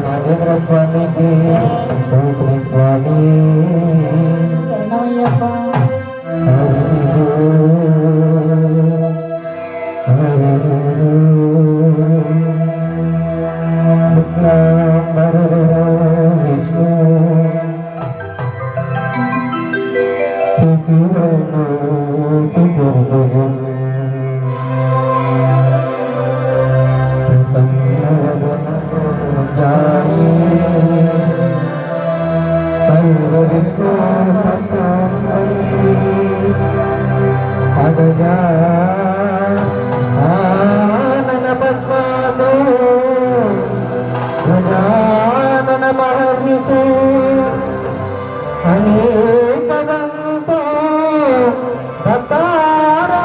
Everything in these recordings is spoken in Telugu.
నాగేంద్ర స్వామికి శ్రీ స్వామి శరణమయ్యప్ప. శుక్లాంబరధరో విష్ణు చతుర్భుజం చతుర్భుజం ఆనన పద్మాలు గజానన మహర్నిషి అనేకదంతో దత్తారా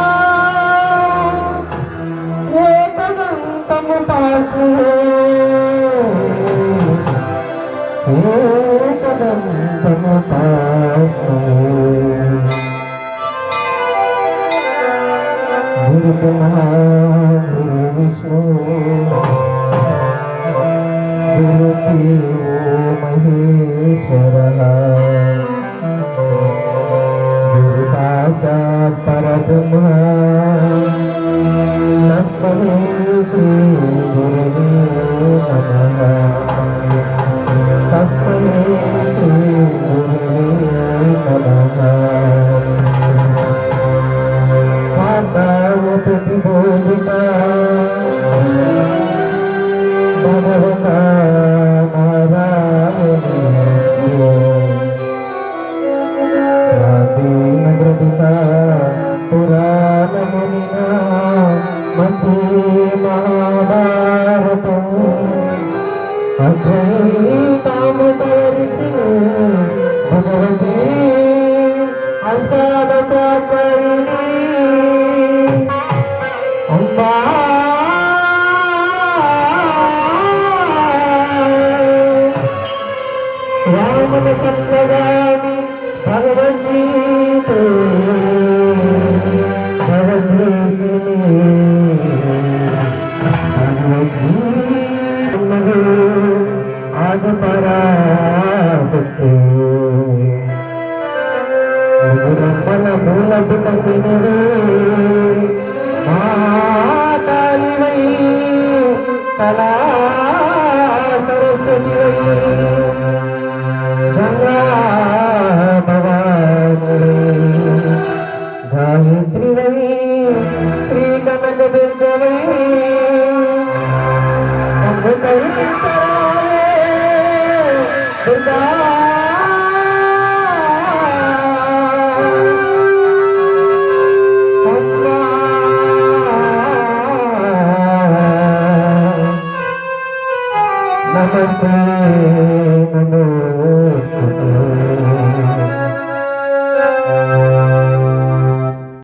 ఏకదంతముపాస్మి ఏకదంతముపాస్మి గురు బ్రహ్మా గురు విష్ణు గురుదేవో మహేశ్వర గురు సాక్షాత్ పరబ్రహ్మ తస్మై శ్రీ గురవే నమః తస్మై శ్రీ గురవే నమః प्रतिबोधित भगवता नारायणग्रथिता पुराणमुनिना मध्ये महाभारतम् अद्वैतामृतवर्षिणि भगवती अष्टादशाध्यायिनी रामन संगगामि भगवद्गीते आदि पराशक्ति गुरुरम्मन मूलपुटकिनिवे मातालिवै कला सरस्वती गंगा भवानी गायत्री वै श्री कनक दुर्गवै अमृतरावे दुर्गा नमस्ते